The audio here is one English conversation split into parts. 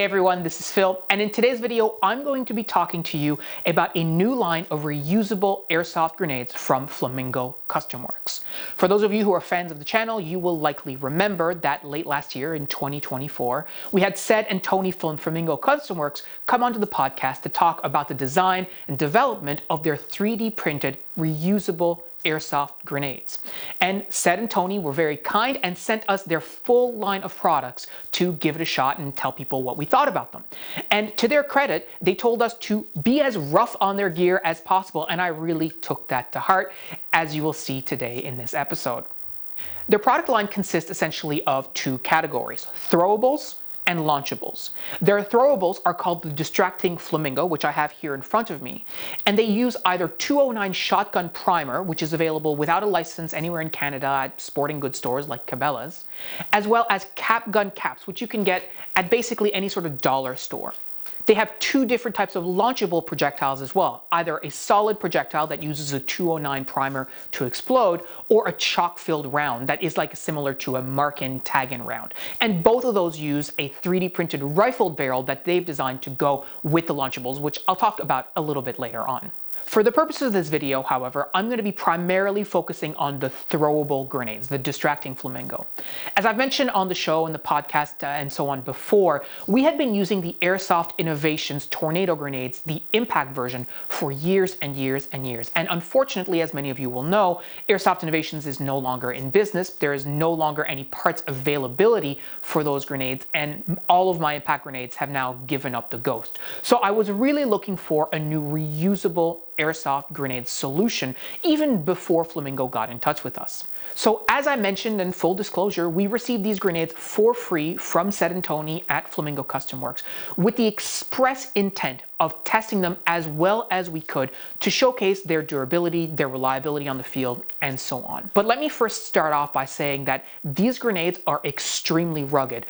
Hey everyone, this is Phil, and in today's video, I'm going to be talking to you about a new line of reusable airsoft grenades from Flamingo Custom Works. For those of you who are fans of the channel, you will likely remember that late last year in 2024, we had Sed and Tony from Flamingo Custom Works come onto the podcast to talk about the design and development of their 3D printed reusable airsoft grenades. And Sed and Tony were very kind and sent us their full line of products to give it a shot and tell people what we thought about them. And to their credit, they told us to be as rough on their gear as possible, and I really took that to heart, as you will see today in this episode. Their product line consists essentially of two categories: throwables and launchables. Their throwables are called the Distracting Flamingo, which I have here in front of me, and they use either 209 shotgun primer, which is available without a license anywhere in Canada at sporting goods stores like Cabela's, as well as cap gun caps, which you can get at basically any sort of dollar store. They have two different types of launchable projectiles as well, either a solid projectile that uses a 209 primer to explode, or a chalk-filled round that is similar to a mark-in, tag-in round. And both of those use a 3D printed rifled barrel that they've designed to go with the launchables, which I'll talk about a little bit later on. For the purposes of this video, however, I'm going to be primarily focusing on the throwable grenades, the Distracting Flamingo. As I've mentioned on the show and the podcast and so on before, we had been using the Airsoft Innovations Tornado grenades, the impact version, for years and years and years. And unfortunately, as many of you will know, Airsoft Innovations is no longer in business. There is no longer any parts availability for those grenades, and all of my impact grenades have now given up the ghost. So I was really looking for a new reusable airsoft grenade solution even before Flamingo got in touch with us. So as I mentioned, in full disclosure, we received these grenades for free from Sed and Tony at Flamingo Custom Works with the express intent of testing them as well as we could to showcase their durability, their reliability on the field, and so on. But let me first start off by saying that these grenades are extremely rugged.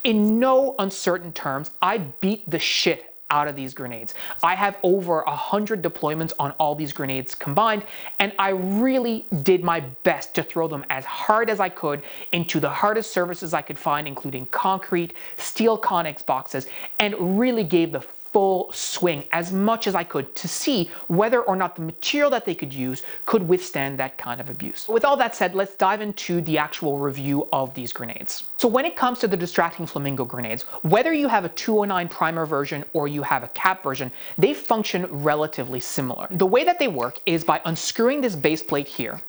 In no uncertain terms, I beat the shit out of these grenades. I have over 100 deployments on all these grenades combined, and I really did my best to throw them as hard as I could into the hardest surfaces I could find, including concrete, steel Connex boxes, and really gave the full swing as much as I could to see whether or not the material that they could use could withstand that kind of abuse. With all that said, let's dive into the actual review of these grenades. So when it comes to the Distracting Flamingo grenades, whether you have a 209 primer version or you have a cap version, they function relatively similar. The way that they work is by unscrewing this base plate here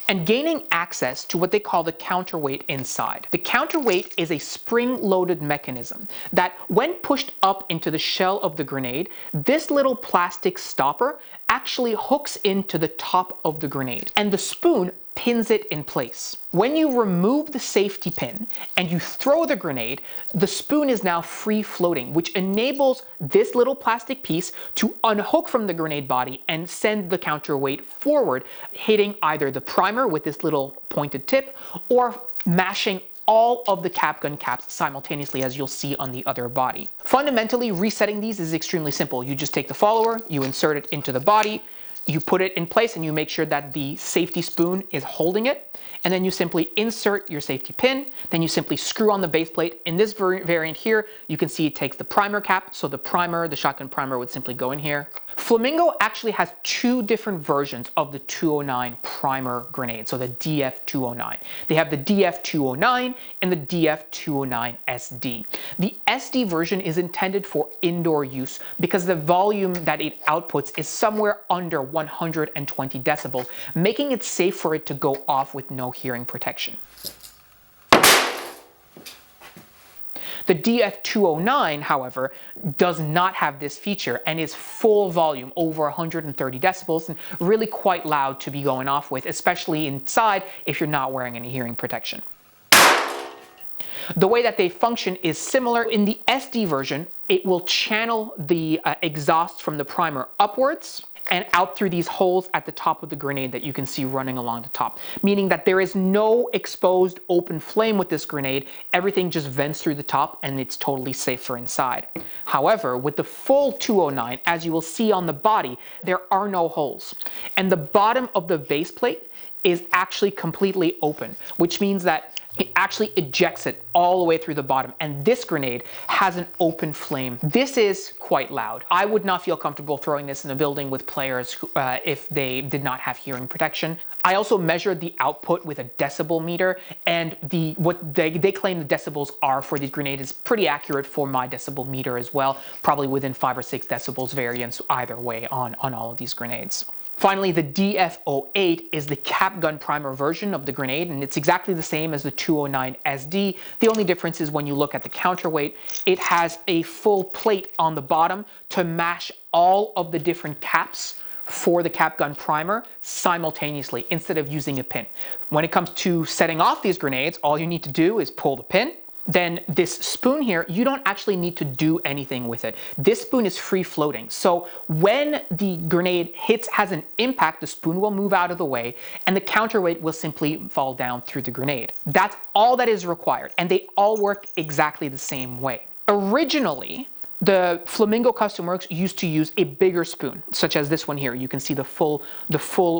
and gaining access to what they call the counterweight inside. The counterweight is a spring-loaded mechanism that, when pushed up into the shell of the grenade, this little plastic stopper actually hooks into the top of the grenade, and the spoon pins it in place. When you remove the safety pin and you throw the grenade, the spoon is now free floating, which enables this little plastic piece to unhook from the grenade body and send the counterweight forward, hitting either the primer with this little pointed tip or mashing all of the cap gun caps simultaneously, as you'll see on the other body. Fundamentally, resetting these is extremely simple. You just take the follower, you insert it into the body, you put it in place, and you make sure that the safety spoon is holding it, and then you simply insert your safety pin, then you simply screw on the base plate. In this variant here, you can see it takes the primer cap, so the primer, the shotgun primer, would simply go in here. Flamingo actually has two different versions of the 209 primer grenade, so the DF209. They have the DF209 and the DF209 SD. The SD version is intended for indoor use because the volume that it outputs is somewhere under 120 decibels, making it safe for it to go off with no hearing protection. The DF209, however, does not have this feature and is full volume, over 130 decibels, and really quite loud to be going off with, especially inside if you're not wearing any hearing protection. The way that they function is similar. In the SD version, it will channel the exhaust from the primer upwards and out through these holes at the top of the grenade that you can see running along the top, meaning that there is no exposed open flame with this grenade. Everything just vents through the top and it's totally safe for inside. However, with the full 209, as you will see on the body, there are no holes, and the bottom of the base plate is actually completely open, which means that it actually ejects it all the way through the bottom. And this grenade has an open flame. This is quite loud. I would not feel comfortable throwing this in a building with players who, if they did not have hearing protection. I also measured the output with a decibel meter, and what they claim the decibels are for these grenades is pretty accurate for my decibel meter as well, probably within 5 or 6 decibels variance either way on all of these grenades. Finally, the DF08 is the cap gun primer version of the grenade, and it's exactly the same as the 209 SD. The only difference is when you look at the counterweight, it has a full plate on the bottom to mash all of the different caps for the cap gun primer simultaneously instead of using a pin. When it comes to setting off these grenades, all you need to do is pull the pin. Then this spoon here, you don't actually need to do anything with it. This spoon is free floating. So when the grenade has an impact, the spoon will move out of the way and the counterweight will simply fall down through the grenade. That's all that is required, and they all work exactly the same way. Originally, the Flamingo Custom Works used to use a bigger spoon, such as this one here. You can see the full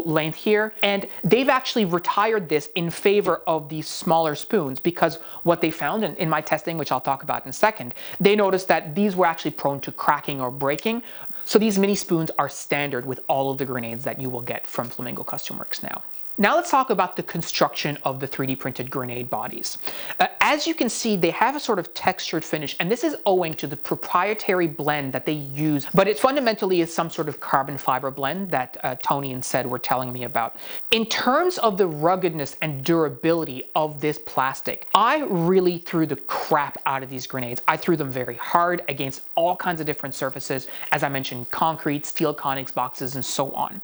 length here. And they've actually retired this in favor of these smaller spoons because what they found in my testing, which I'll talk about in a second, they noticed that these were actually prone to cracking or breaking. So these mini spoons are standard with all of the grenades that you will get from Flamingo Custom Works now. Now let's talk about the construction of the 3D printed grenade bodies. As you can see, they have a sort of textured finish, and this is owing to the proprietary blend that they use, but it fundamentally is some sort of carbon fiber blend that Tony and Sed were telling me about. In terms of the ruggedness and durability of this plastic, I really threw the crap out of these grenades. I threw them very hard against all kinds of different surfaces, as I mentioned, concrete, steel Conex boxes, and so on.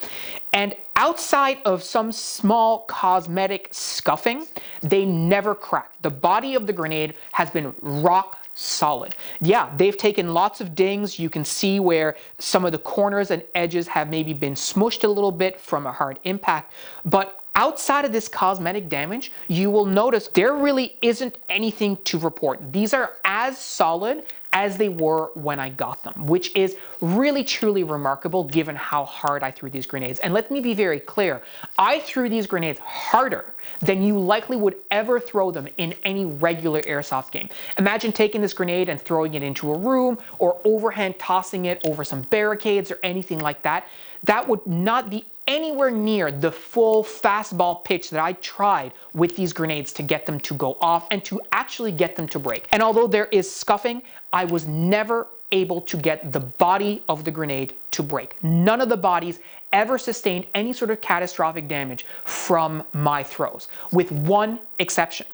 And outside of some small cosmetic scuffing, they never cracked. The body of the grenade has been rock solid. Yeah, they've taken lots of dings. You can see where some of the corners and edges have maybe been smushed a little bit from a hard impact, but outside of this cosmetic damage, you will notice there really isn't anything to report. These are as solid as they were when I got them, which is really truly remarkable given how hard I threw these grenades. And let me be very clear, I threw these grenades harder than you likely would ever throw them in any regular airsoft game. Imagine taking this grenade and throwing it into a room or overhand tossing it over some barricades or anything like that. That would not be anywhere near the full fastball pitch that I tried with these grenades to get them to go off and to actually get them to break. And although there is scuffing, I was never able to get the body of the grenade to break. None of the bodies ever sustained any sort of catastrophic damage from my throws, with one exception.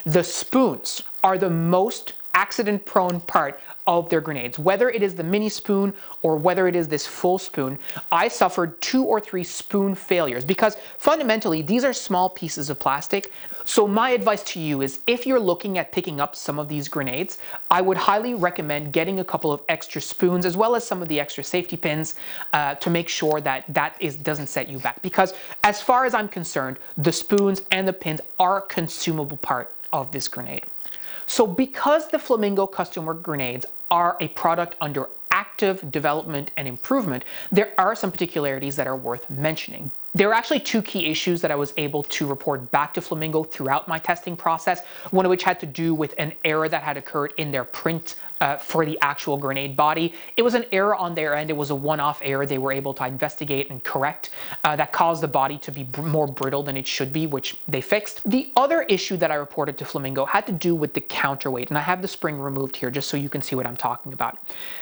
The spoons are the most accident-prone part of their grenades. Whether it is the mini spoon or whether it is this full spoon, I suffered 2 or 3 spoon failures because fundamentally these are small pieces of plastic. So my advice to you is if you're looking at picking up some of these grenades, I would highly recommend getting a couple of extra spoons as well as some of the extra safety pins to make sure that doesn't set you back. Because as far as I'm concerned, the spoons and the pins are a consumable part of this grenade. So because the Flamingo Custom Work grenades are a product under active development and improvement, there are some particularities that are worth mentioning. There are actually 2 key issues that I was able to report back to Flamingo throughout my testing process, one of which had to do with an error that had occurred in their print for the actual grenade body. It was an error on their end. It was a one-off error they were able to investigate and correct that caused the body to be more brittle than it should be, which they fixed. The other issue that I reported to Flamingo had to do with the counterweight, and I have the spring removed here just so you can see what I'm talking about.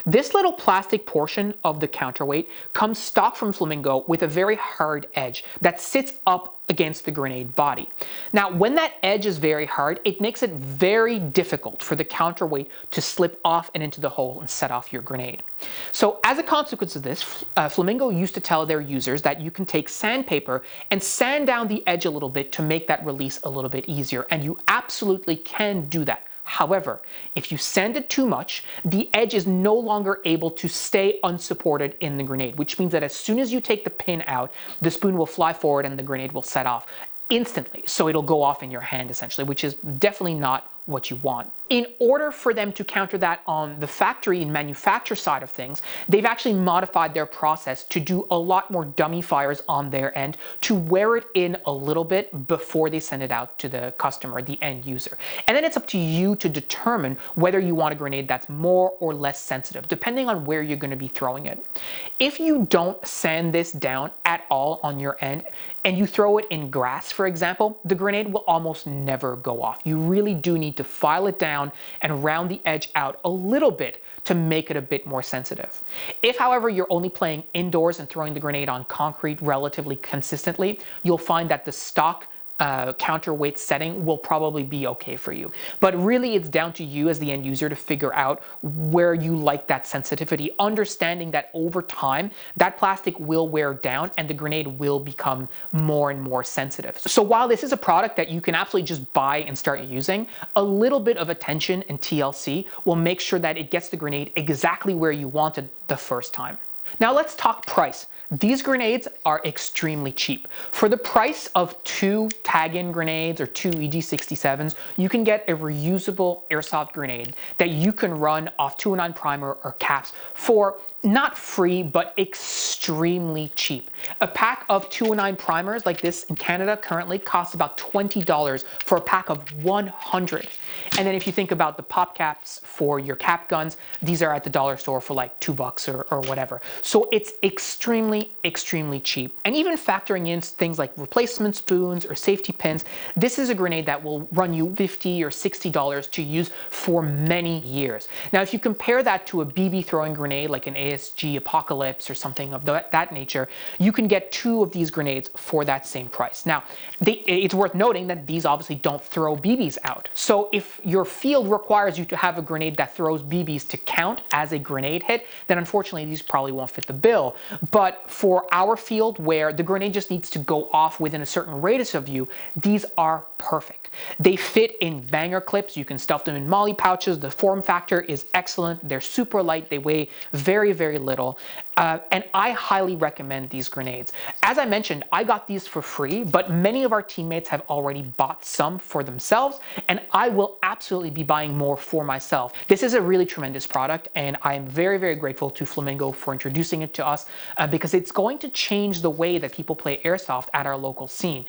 This little plastic portion of the counterweight comes stock from Flamingo with a very hard edge that sits up against the grenade body. Now, when that edge is very hard, it makes it very difficult for the counterweight to slip off and into the hole and set off your grenade. So as a consequence of this, Flamingo used to tell their users that you can take sandpaper and sand down the edge a little bit to make that release a little bit easier, and you absolutely can do that. However, if you sand it too much, the edge is no longer able to stay unsupported in the grenade, which means that as soon as you take the pin out, the spoon will fly forward and the grenade will set off instantly. So it'll go off in your hand essentially, which is definitely not what you want. In order for them to counter that on the factory and manufacture side of things, they've actually modified their process to do a lot more dummy fires on their end to wear it in a little bit before they send it out to the customer, the end user. And then it's up to you to determine whether you want a grenade that's more or less sensitive, depending on where you're going to be throwing it. If you don't sand this down at all on your end, and you throw it in grass, for example, the grenade will almost never go off. You really do need to file it down and round the edge out a little bit to make it a bit more sensitive. If, however, you're only playing indoors and throwing the grenade on concrete relatively consistently, you'll find that the stock counterweight setting will probably be okay for you. But really it's down to you as the end user to figure out where you like that sensitivity, understanding that over time that plastic will wear down and the grenade will become more and more sensitive. So while this is a product that you can absolutely just buy and start using, a little bit of attention and TLC will make sure that it gets the grenade exactly where you want it the first time. Now let's talk price. These grenades are extremely cheap. For the price of 2 tag-in grenades or 2 EG67s, you can get a reusable airsoft grenade that you can run off 209 primer or caps for not free, but extremely cheap. A pack of 209 primers like this in Canada currently costs about $20 for a pack of 100. And then if you think about the pop caps for your cap guns, these are at the dollar store for like $2 or whatever. So it's extremely cheap. And even factoring in things like replacement spoons or safety pins, this is a grenade that will run you $50 or $60 to use for many years. Now, if you compare that to a BB throwing grenade like an ASG Apocalypse or something of that nature, you can get 2 of these grenades for that same price. Now, it's worth noting that these obviously don't throw BBs out. So if your field requires you to have a grenade that throws BBs to count as a grenade hit, then unfortunately these probably won't fit the bill. But for our field where the grenade just needs to go off within a certain radius of you, these are perfect. They fit in banger clips. You can stuff them in molly pouches. The form factor is excellent. They're super light. They weigh very little. And I highly recommend these grenades. As I mentioned, I got these for free, but many of our teammates have already bought some for themselves, and I will absolutely be buying more for myself. This is a really tremendous product, and I am very grateful to Flamingo for introducing it to us because it's going to change the way that people play airsoft at our local scene.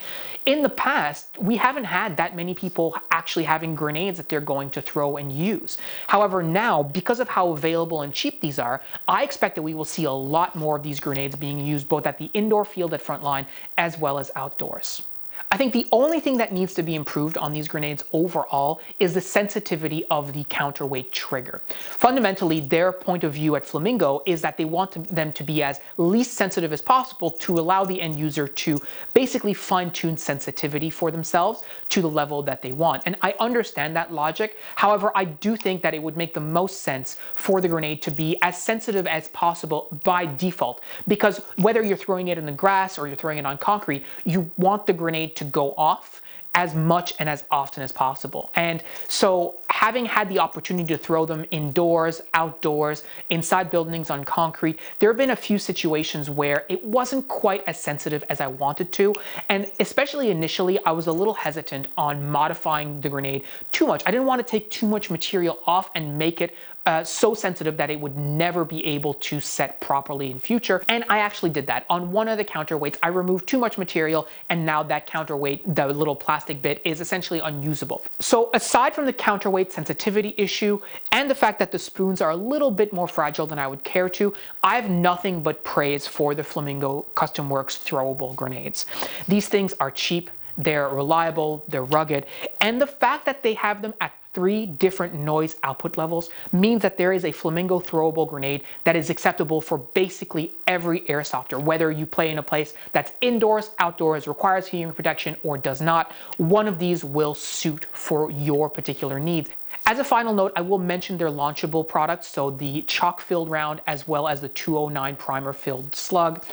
In the past, we haven't had that many people actually having grenades that they're going to throw and use. However, now, because of how available and cheap these are, I expect that we will see a lot more of these grenades being used both at the indoor field at frontline as well as outdoors. I think the only thing that needs to be improved on these grenades overall is the sensitivity of the counterweight trigger. Fundamentally, their point of view at Flamingo is that they want them to be as least sensitive as possible to allow the end user to basically fine-tune sensitivity for themselves to the level that they want. And I understand that logic. However, I do think that it would make the most sense for the grenade to be as sensitive as possible by default, because whether you're throwing it in the grass or you're throwing it on concrete, you want the grenade to go off as much and as often as possible. And so having had the opportunity to throw them indoors, outdoors, inside buildings on concrete, there have been a few situations where it wasn't quite as sensitive as I wanted to. And especially initially, I was a little hesitant on modifying the grenade too much. I didn't want to take too much material off and make it so sensitive that it would never be able to set properly in future. And I actually did that. On one of the counterweights, I removed too much material, and now that counterweight, the little plastic bit, is essentially unusable. So aside from the counterweight sensitivity issue and the fact that the spoons are a little bit more fragile than I would care to, I have nothing but praise for the Flamingo Custom Works throwable grenades. These things are cheap, they're reliable, they're rugged, and the fact that they have them at 3 different noise output levels means that there is a Flamingo throwable grenade that is acceptable for basically every airsofter, whether you play in a place that's indoors, outdoors, requires hearing protection, or does not. One of these will suit for your particular needs. As a final note, I will mention their launchable products, so the chalk-filled round as well as the 209 primer-filled slug.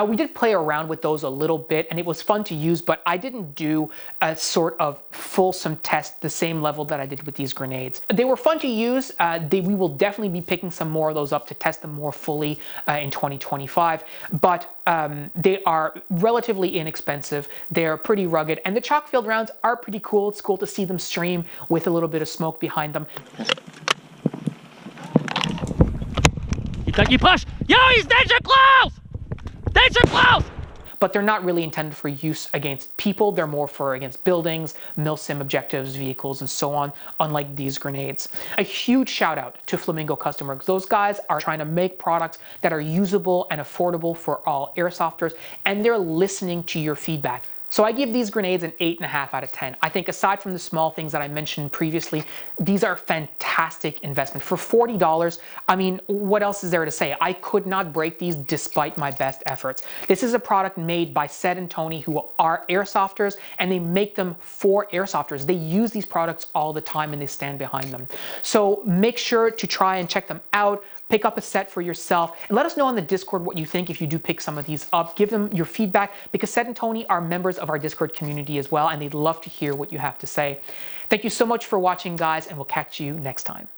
We did play around with those a little bit, and it was fun to use, but I didn't do a sort of fulsome test the same level that I did with these grenades. They were fun to use. We will definitely be picking some more of those up to test them more fully in 2025, but They are relatively inexpensive. They're pretty rugged, and the chalk filled rounds are pretty cool. It's cool to see them stream with a little bit of smoke behind them. Kentucky push! Yo, he's danger close! Danger close! But they're not really intended for use against people. They're more for against buildings, milsim objectives, vehicles, and so on, unlike these grenades. A huge shout out to Flamingo Custom Works. Those guys are trying to make products that are usable and affordable for all airsofters, and they're listening to your feedback. So I give these grenades an 8.5 out of 10. I think aside from the small things that I mentioned previously, these are fantastic investment. For $40, I mean, what else is there to say? I could not break these despite my best efforts. This is a product made by Seth and Tony, who are airsofters, and they make them for airsofters. They use these products all the time and they stand behind them. So make sure to try and check them out. Pick up a set for yourself and let us know on the Discord what you think if you do pick some of these up. Give them your feedback, because Seth and Tony are members of our Discord community as well, and they'd love to hear what you have to say. Thank you so much for watching, guys, and we'll catch you next time.